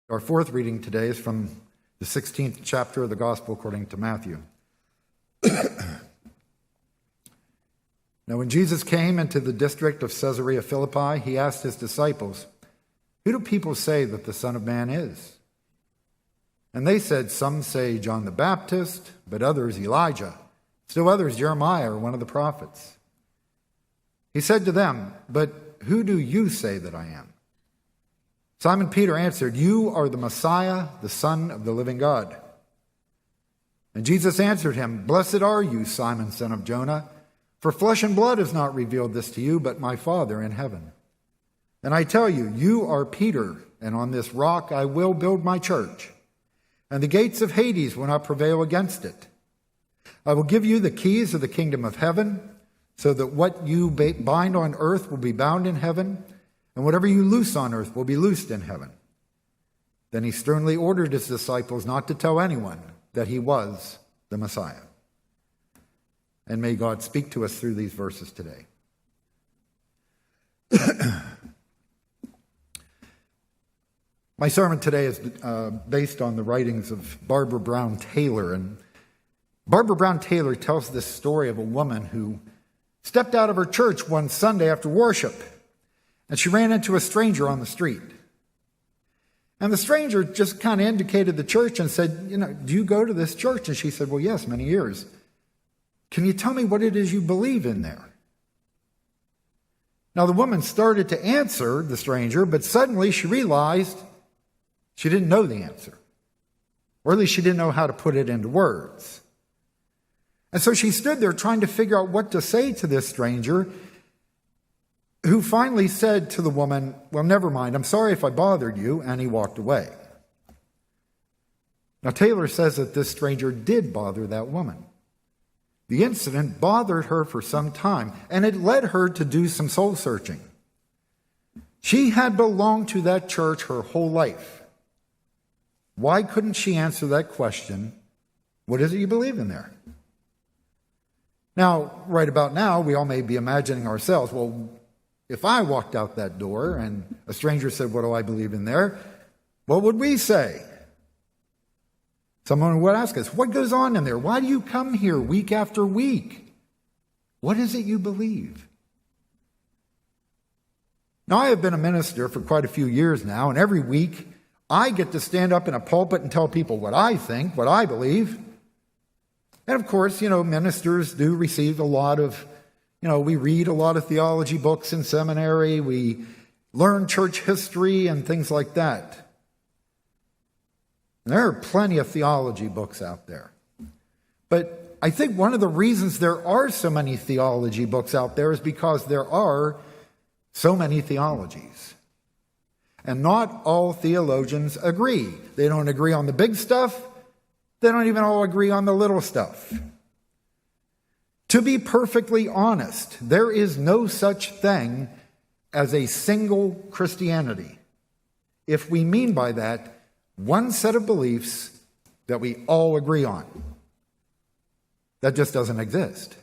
Our fourth reading today is from the 16th chapter of the Gospel according to Matthew. Now, when Jesus came into the district of Caesarea Philippi, he asked his disciples, "Who do people say that the Son of Man is?" And they said, "Some say John the Baptist, but others Elijah, still others Jeremiah or one of the prophets." He said to them, "But who do you say that I am?" Simon Peter answered, "You are the Messiah, the Son of the living God." And Jesus answered him, "Blessed are you, Simon, son of Jonah, for flesh and blood has not revealed this to you, but my Father in heaven. And I tell you, you are Peter, and on this rock I will build my church, and the gates of Hades will not prevail against it. I will give you the keys of the kingdom of heaven, so that what you bind on earth will be bound in heaven, and whatever you loose on earth will be loosed in heaven." Then he sternly ordered his disciples not to tell anyone that he was the Messiah. And may God speak to us through these verses today. My sermon today is based on the writings of Barbara Brown Taylor. And Barbara Brown Taylor tells this story of a woman who stepped out of her church one Sunday after worship, and she ran into a stranger on the street. And the stranger just kind of indicated the church and said, "Do you go to this church?" And she said, "Well, yes, many years. Can you tell me what it is you believe in there?" Now, the woman started to answer the stranger, but suddenly she realized she didn't know the answer. Or at least she didn't know how to put it into words. And so she stood there trying to figure out what to say to this stranger, who finally said to the woman, "Well, never mind. I'm sorry if I bothered you." And he walked away. Now, Taylor says that this stranger did bother that woman. The incident bothered her for some time, and it led her to do some soul searching. She had belonged to that church her whole life. Why couldn't she answer that question, "What is it you believe in there?" Now, right about now, we all may be imagining ourselves, well, if I walked out that door and a stranger said, "What do I believe in there?" what would we say? Someone would ask us, "What goes on in there? Why do you come here week after week? What is it you believe?" Now, I have been a minister for quite a few years now, and every week I get to stand up in a pulpit and tell people what I think, what I believe. And of course, ministers do receive a lot of, we read a lot of theology books in seminary, we learn church history and things like that. And there are plenty of theology books out there. But I think one of the reasons there are so many theology books out there is because there are so many theologies. And not all theologians agree. They don't agree on the big stuff. They don't even all agree on the little stuff. To be perfectly honest, there is no such thing as a single Christianity, if we mean by that one set of beliefs that we all agree on. That just doesn't exist.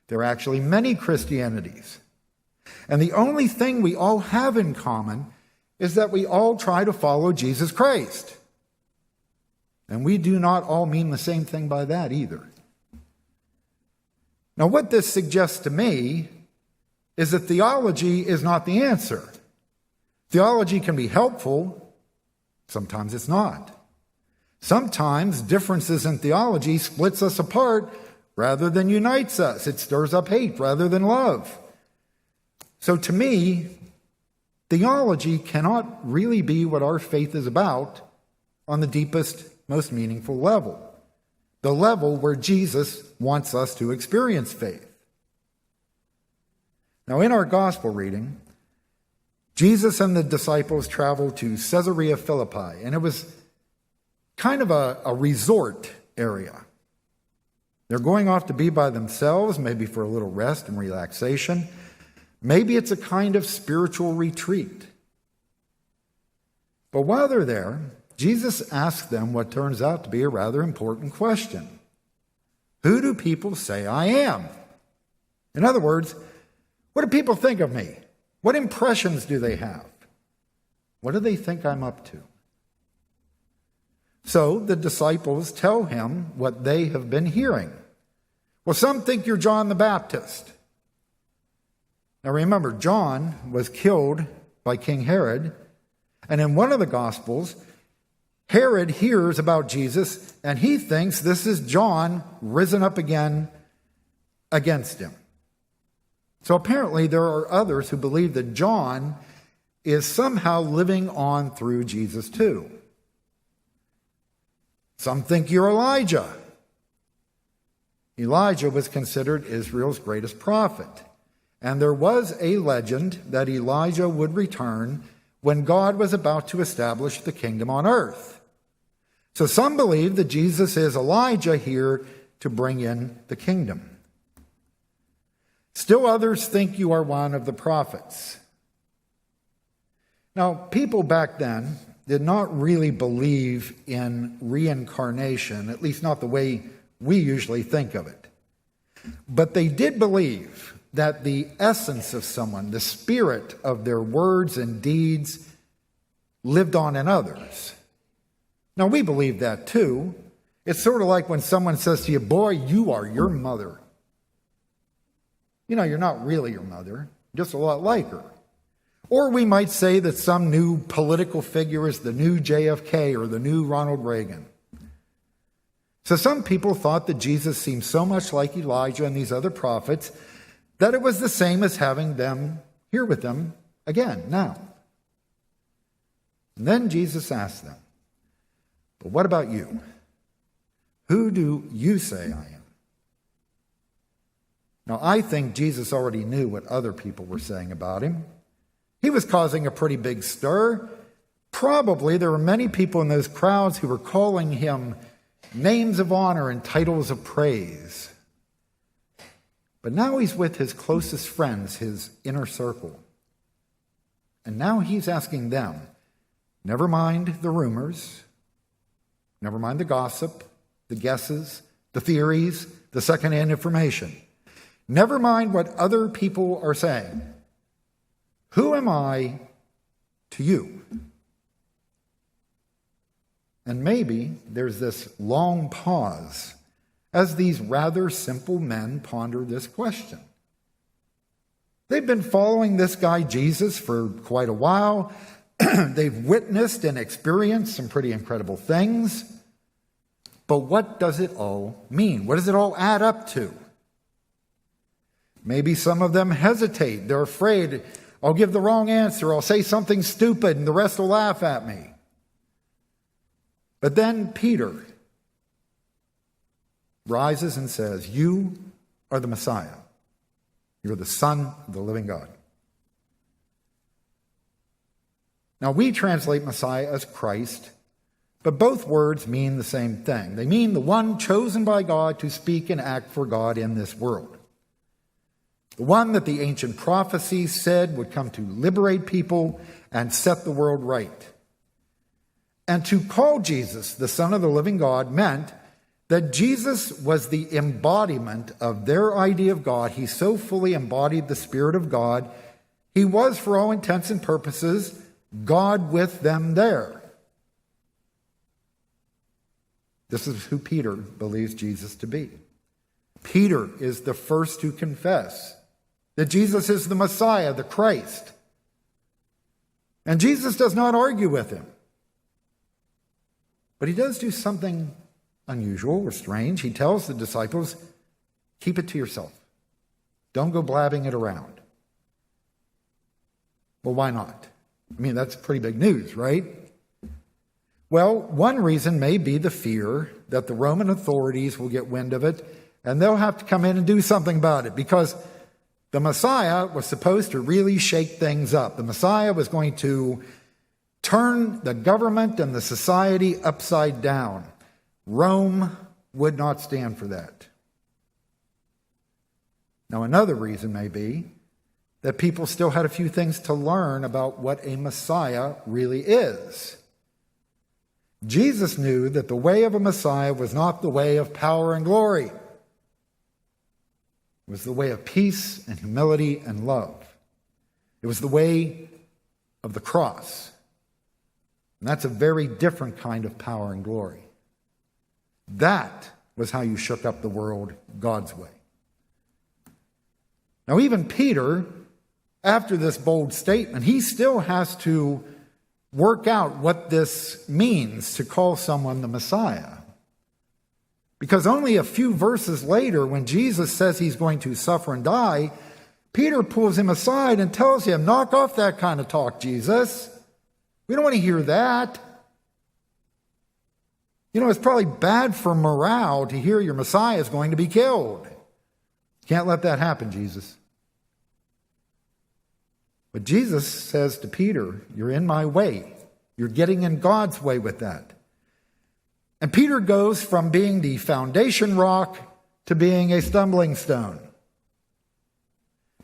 There are actually many Christianities. And the only thing we all have in common is that we all try to follow Jesus Christ. And we do not all mean the same thing by that either. Now, what this suggests to me is that theology is not the answer. Theology can be helpful. Sometimes it's not. Sometimes differences in theology splits us apart rather than unites us. It stirs up hate rather than love. So to me, theology cannot really be what our faith is about on the deepest, most meaningful level. The level where Jesus wants us to experience faith. Now, in our gospel reading, Jesus and the disciples traveled to Caesarea Philippi, and it was kind of a resort area. They're going off to be by themselves, maybe for a little rest and relaxation. Maybe it's a kind of spiritual retreat. But while they're there, Jesus asks them what turns out to be a rather important question. Who do people say I am? In other words, what do people think of me? What impressions do they have? What do they think I'm up to? So the disciples tell him what they have been hearing. Well, some think you're John the Baptist. Now remember, John was killed by King Herod, and in one of the Gospels, Herod hears about Jesus, and he thinks this is John risen up again against him. So apparently there are others who believe that John is somehow living on through Jesus too. Some think you're Elijah. Elijah was considered Israel's greatest prophet. And there was a legend that Elijah would return when God was about to establish the kingdom on earth. So some believe that Jesus is Elijah here to bring in the kingdom. Still others think you are one of the prophets. Now, people back then did not really believe in reincarnation, at least not the way we usually think of it. But they did believe that the essence of someone, the spirit of their words and deeds, lived on in others. Now, we believe that too. It's sort of like when someone says to you, boy, you are your mother. You know, you're not really your mother, just a lot like her. Or we might say that some new political figure is the new JFK or the new Ronald Reagan. So some people thought that Jesus seemed so much like Elijah and these other prophets that it was the same as having them here with them again now. And then Jesus asked them, but what about you? Who do you say I am? Now, I think Jesus already knew what other people were saying about him. He was causing a pretty big stir. Probably there were many people in those crowds who were calling him names of honor and titles of praise. But now he's with his closest friends, his inner circle. And now he's asking them, never mind the rumors, never mind the gossip, the guesses, the theories, the secondhand information. Never mind what other people are saying. Who am I to you? And maybe there's this long pause as these rather simple men ponder this question. They've been following this guy Jesus for quite a while. They've witnessed and experienced some pretty incredible things. But what does it all mean? What does it all add up to? Maybe some of them hesitate. They're afraid, I'll give the wrong answer. I'll say something stupid and the rest will laugh at me. But then Peter rises and says, you are the Messiah. You're the Son of the living God. Now we translate Messiah as Christ, but both words mean the same thing. They mean the one chosen by God to speak and act for God in this world. The one that the ancient prophecies said would come to liberate people and set the world right. And to call Jesus the Son of the living God meant that Jesus was the embodiment of their idea of God. He so fully embodied the Spirit of God. He was, for all intents and purposes, God with them there. This is who Peter believes Jesus to be. Peter is the first to confess that Jesus is the Messiah, the Christ. And Jesus does not argue with him. But he does do something unusual or strange. He tells the disciples, keep it to yourself. Don't go blabbing it around. Well, why not? I mean, that's pretty big news, right? Well, one reason may be the fear that the Roman authorities will get wind of it and they'll have to come in and do something about it, because the Messiah was supposed to really shake things up. The Messiah was going to turn the government and the society upside down. Rome would not stand for that. Now, another reason may be that people still had a few things to learn about what a Messiah really is. Jesus knew that the way of a Messiah was not the way of power and glory. It was the way of peace and humility and love. It was the way of the cross. And that's a very different kind of power and glory. That was how you shook up the world God's way. Now, even Peter, after this bold statement, he still has to work out what this means to call someone the Messiah. Because only a few verses later, when Jesus says he's going to suffer and die, Peter pulls him aside and tells him, knock off that kind of talk, Jesus. We don't want to hear that. You know, it's probably bad for morale to hear your Messiah is going to be killed. Can't let that happen, Jesus. But Jesus says to Peter, you're in my way. You're getting in God's way with that. And Peter goes from being the foundation rock to being a stumbling stone.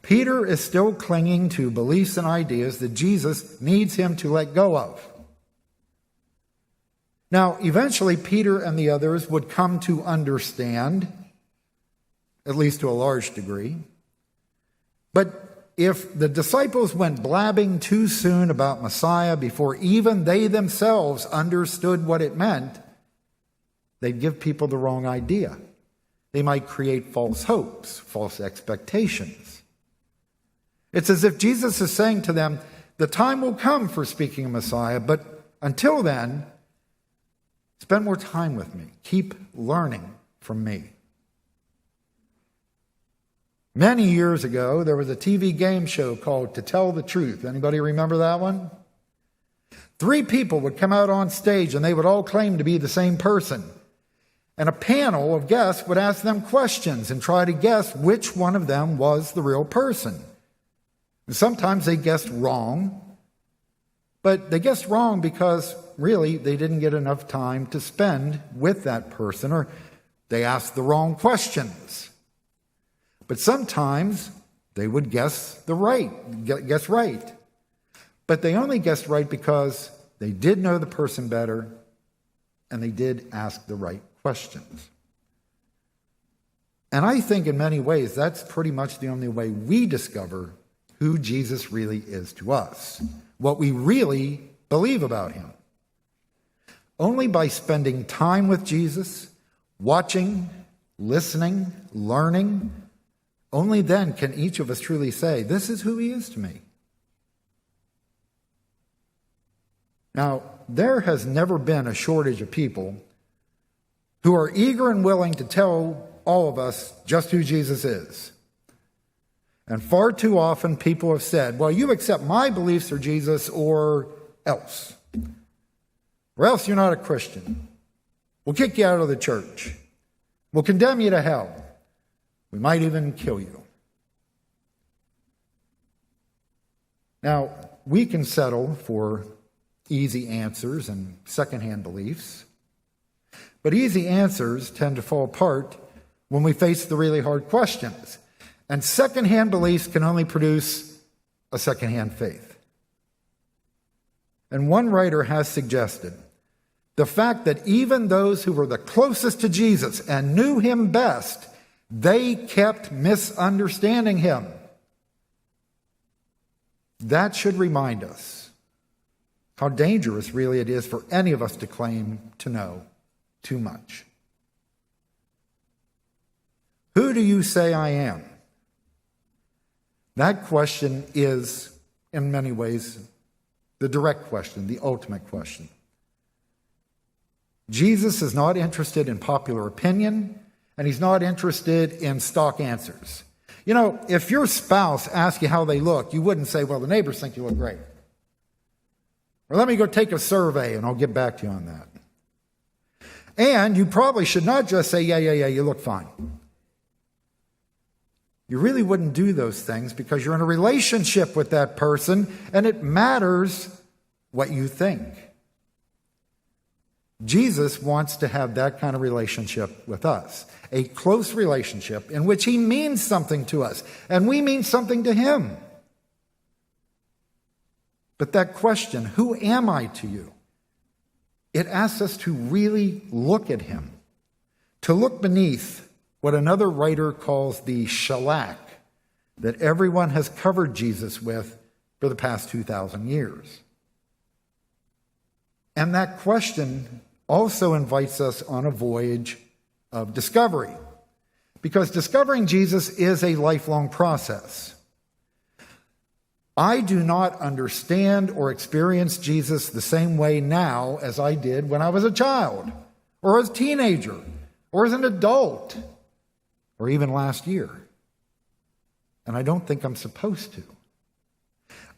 Peter is still clinging to beliefs and ideas that Jesus needs him to let go of. Now, eventually, Peter and the others would come to understand, at least to a large degree. But if the disciples went blabbing too soon about Messiah before even they themselves understood what it meant, they'd give people the wrong idea. They might create false hopes, false expectations. It's as if Jesus is saying to them, the time will come for speaking of Messiah, but until then, spend more time with me. Keep learning from me. Many years ago, there was a TV game show called To Tell the Truth. Anybody remember that one? 3 people would come out on stage and they would all claim to be the same person. And a panel of guests would ask them questions and try to guess which one of them was the real person. And sometimes they guessed wrong, but they guessed wrong because really they didn't get enough time to spend with that person, or they asked the wrong questions. But sometimes they would guess right. But they only guessed right because they did know the person better and they did ask the right questions. And I think in many ways that's pretty much the only way we discover who Jesus really is to us, what we really believe about him. Only by spending time with Jesus, watching, listening, learning, only then can each of us truly say, this is who he is to me. Now, there has never been a shortage of people who are eager and willing to tell all of us just who Jesus is. And far too often people have said, well, you accept my beliefs for Jesus or else. Or else you're not a Christian. We'll kick you out of the church. We'll condemn you to hell. We might even kill you. Now, we can settle for easy answers and secondhand beliefs. But easy answers tend to fall apart when we face the really hard questions. And secondhand beliefs can only produce a secondhand faith. And one writer has suggested the fact that even those who were the closest to Jesus and knew him best, they kept misunderstanding him. That should remind us how dangerous really it is for any of us to claim to know too much. Who do you say I am? That question is, in many ways, the direct question, the ultimate question. Jesus is not interested in popular opinion, and he's not interested in stock answers. You know, if your spouse asks you how they look, you wouldn't say, well, the neighbors think you look great. Or let me go take a survey and I'll get back to you on that. And you probably should not just say, yeah, you look fine. You really wouldn't do those things because you're in a relationship with that person and it matters what you think. Jesus wants to have that kind of relationship with us, a close relationship in which he means something to us and we mean something to him. But that question, who am I to you? It asks us to really look at him, to look beneath what another writer calls the shellac that everyone has covered Jesus with for the past 2,000 years. And that question also invites us on a voyage of discovery, because discovering Jesus is a lifelong process. I do not understand or experience Jesus the same way now as I did when I was a child, or as a teenager, or as an adult, or even last year. And I don't think I'm supposed to.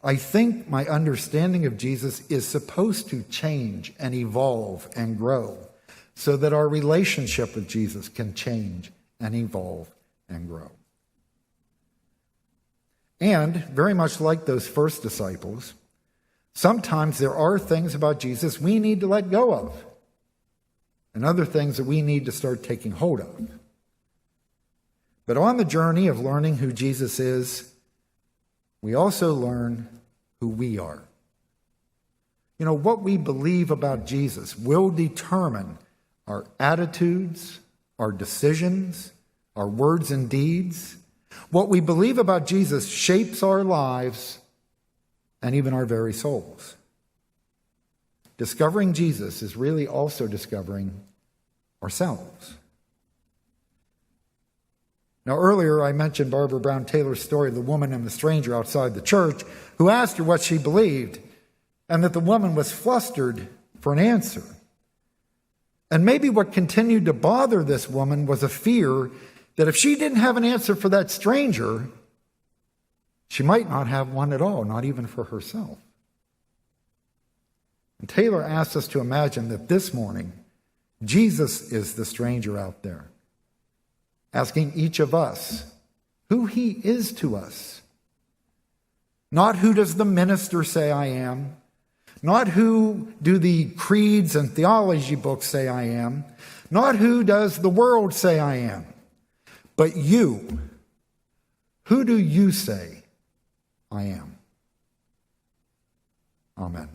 I think my understanding of Jesus is supposed to change and evolve and grow so that our relationship with Jesus can change and evolve and grow. And very much like those first disciples, sometimes there are things about Jesus we need to let go of, and other things that we need to start taking hold of. But on the journey of learning who Jesus is, we also learn who we are. You know, what we believe about Jesus will determine our attitudes, our decisions, our words and deeds. What we believe about Jesus shapes our lives and even our very souls. Discovering Jesus is really also discovering ourselves. Now, earlier I mentioned Barbara Brown Taylor's story of the woman and the stranger outside the church who asked her what she believed, and that the woman was flustered for an answer. And maybe what continued to bother this woman was a fear that if she didn't have an answer for that stranger, she might not have one at all, not even for herself. And Taylor asks us to imagine that this morning, Jesus is the stranger out there, asking each of us who he is to us. Not who does the minister say I am, not who do the creeds and theology books say I am, not who does the world say I am, but you. Who do you say I am? Amen.